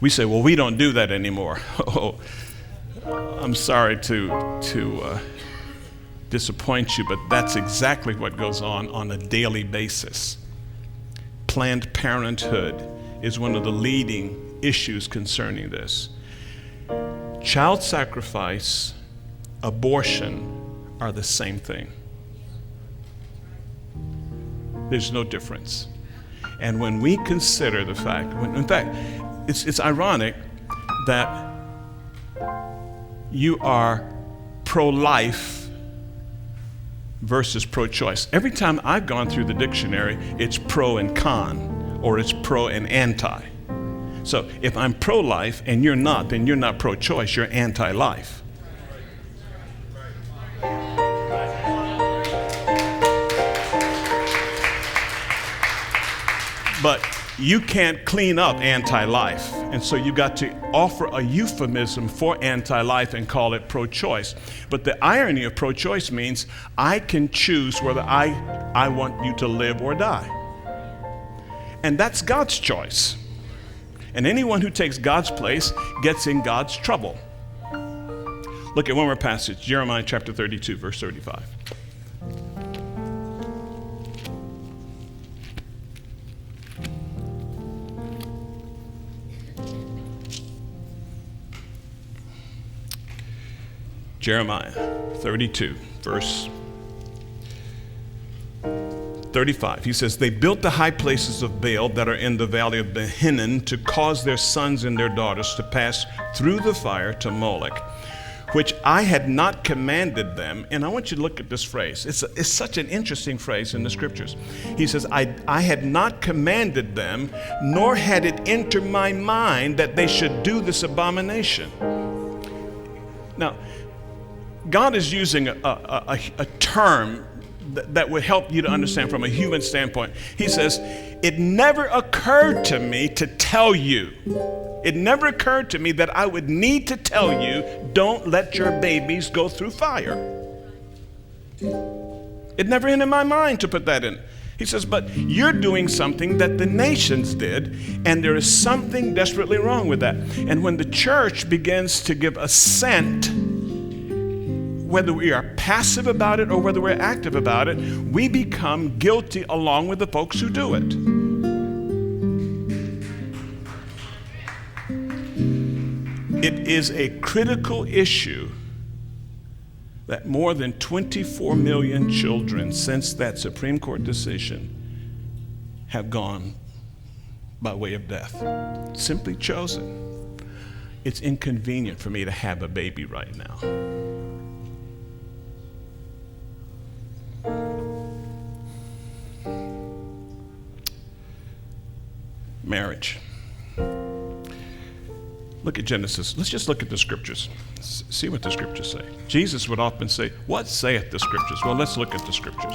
We say, well, we don't do that anymore. Oh, I'm sorry to disappoint you, but that's exactly what goes on a daily basis. Planned Parenthood is one of the leading issues concerning this. Child sacrifice, abortion are the same thing. There's no difference. And when we consider the fact, in fact, it's ironic that you are pro-life versus pro-choice. Every time I've gone through the dictionary, it's pro and con, or it's pro and anti. So if I'm pro-life and you're not, then you're not pro-choice, you're anti-life. But you can't clean up anti-life. And so you got to offer a euphemism for anti-life and call it pro-choice. But the irony of pro-choice means I can choose whether I want you to live or die. And that's God's choice. And anyone who takes God's place gets in God's trouble. Look at one more passage, Jeremiah chapter 32, verse 35. Jeremiah 32, verse 35. He says, they built the high places of Baal that are in the valley of Hinnom to cause their sons and their daughters to pass through the fire to Molech, which I had not commanded them. And I want you to look at this phrase. It's such an interesting phrase in the scriptures. He says, I had not commanded them, nor had it entered my mind that they should do this abomination. Now, God is using a term that would help you to understand from a human standpoint. He says, it never occurred to me to tell you. It never occurred to me that I would need to tell you, don't let your babies go through fire. It never entered my mind to put that in. He says, but you're doing something that the nations did, and there is something desperately wrong with that. And when the church begins to give assent, whether we are passive about it or whether we're active about it, we become guilty along with the folks who do it. It is a critical issue that more than 24 million children since that Supreme Court decision have gone by way of death. Simply chosen. It's inconvenient for me to have a baby right now. Marriage. Look at Genesis. Let's just look at the scriptures. See what the scriptures say. Jesus would often say, what saith the scriptures? Well, let's look at the scriptures.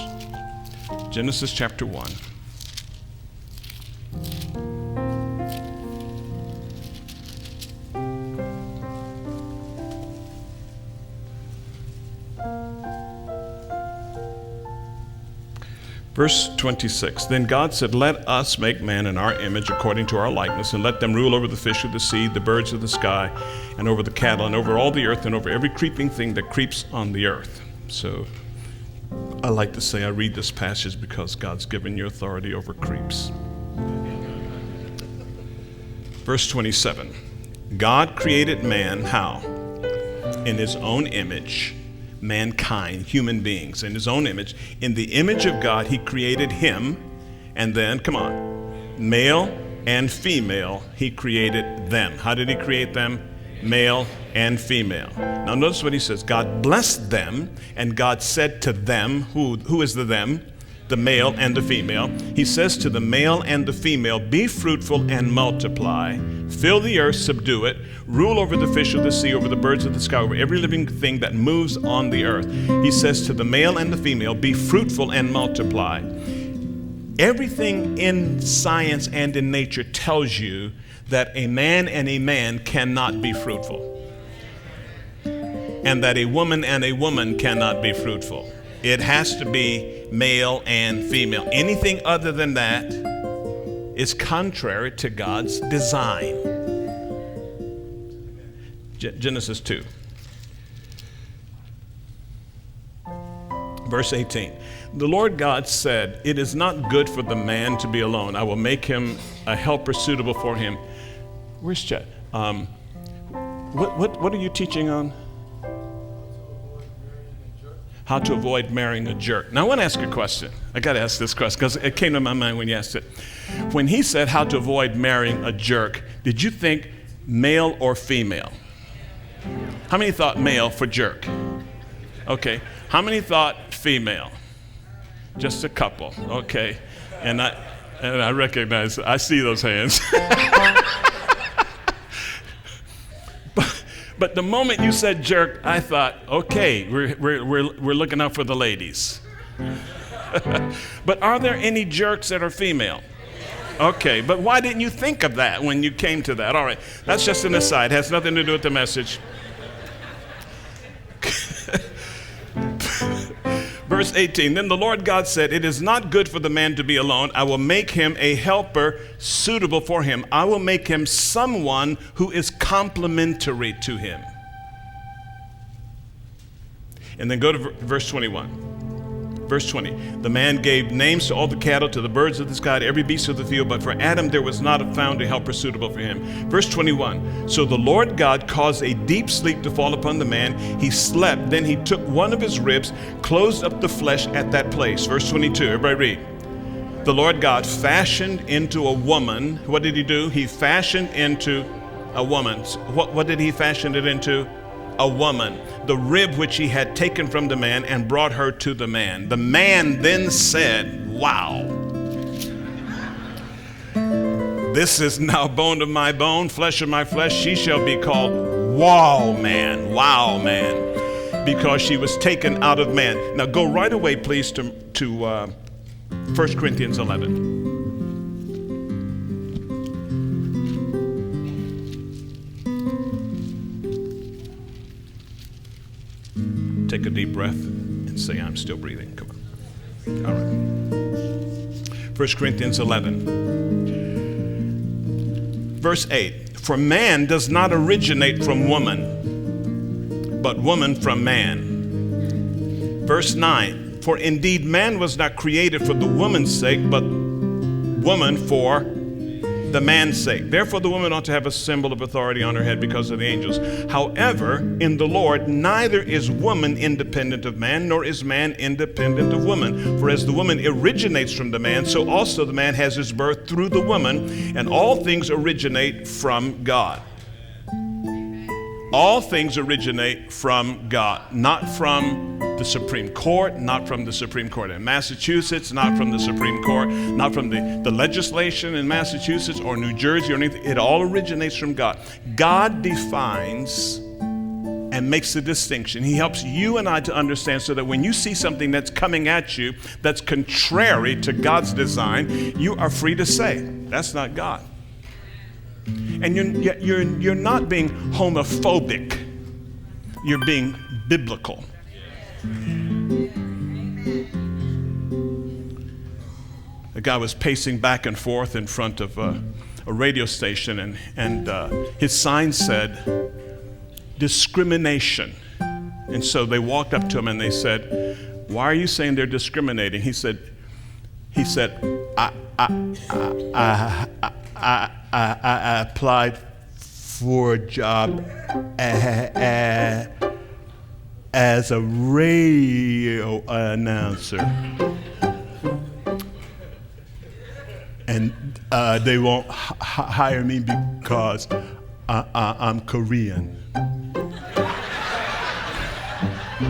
Genesis chapter 1. Verse 26, then God said, let us make man in our image according to our likeness, and let them rule over the fish of the sea, the birds of the sky, and over the cattle, and over all the earth, and over every creeping thing that creeps on the earth. So I like to say I read this passage because God's given you authority over creeps. Verse 27, God created man, how? In his own image. Mankind, human beings, in his own image. In the image of God, he created him, and then, come on, male and female, he created them. How did he create them? Male and female. Now notice what he says. God blessed them, and God said to them, who is the them? The male and the female. He says to the male and the female, be fruitful and multiply, fill the earth, subdue it, rule over the fish of the sea, over the birds of the sky, over every living thing that moves on the earth. He says to the male and the female, be fruitful and multiply. Everything in science and in nature tells you that a man and a man cannot be fruitful, and that a woman and a woman cannot be fruitful. It has to be male and female. Anything other than that is contrary to God's design. Genesis 2. Verse 18. The Lord God said, "It is not good for the man to be alone. I will make him a helper suitable for him." Where's Chet? What are you teaching on? How to avoid marrying a jerk. Now I want to ask you a question. I got to ask this question because it came to my mind when you asked it. When he said how to avoid marrying a jerk, did you think male or female? How many thought male for jerk? Okay. How many thought female? Just a couple. Okay. And I recognize, I see those hands. But the moment you said jerk, I thought, okay, we're looking out for the ladies. But are there any jerks that are female? Okay, but why didn't you think of that when you came to that? All right, that's just an aside. It has nothing to do with the message. Verse 18, then the Lord God said, "It is not good for the man to be alone. I will make him a helper suitable for him. I will make him someone who is complementary to him." And then go to verse 21. Verse 20, the man gave names to all the cattle, to the birds of the sky, to every beast of the field, but for Adam there was not found a helper suitable for him. Verse 21, so the Lord God caused a deep sleep to fall upon the man. He slept, then he took one of his ribs, closed up the flesh at that place. Verse 22, everybody read. The Lord God fashioned into a woman. What did he do? He fashioned into a woman. What did he fashion it into? A woman, the rib which he had taken from the man, and brought her to the man. The man then said, wow, this is now bone of my bone, flesh of my flesh. She shall be called wow man, because she was taken out of man. Now go right away, please, to 1 Corinthians 11. Take a deep breath and say, I'm still breathing. Come on. All right. 1 Corinthians 11. Verse 8. For man does not originate from woman, but woman from man. Verse 9. For indeed man was not created for the woman's sake, but woman for the man's sake. Therefore the woman ought to have a symbol of authority on her head because of the angels. However, in the Lord, neither is woman independent of man, nor is man independent of woman. For as the woman originates from the man, so also the man has his birth through the woman, and all things originate from God. All things originate from God, not from the Supreme Court, not from the Supreme Court in Massachusetts, not from the Supreme Court, not from the legislation in Massachusetts or New Jersey or anything. It all originates from God. God defines and makes the distinction. He helps you and I to understand so that when you see something that's coming at you that's contrary to God's design, you are free to say, that's not God. And you're not being homophobic. You're being biblical. A guy was pacing back and forth in front of a radio station, and his sign said, discrimination. And so they walked up to him and they said, why are you saying they're discriminating? He said, I applied for a job as a radio announcer, and they won't hire me because I'm Korean.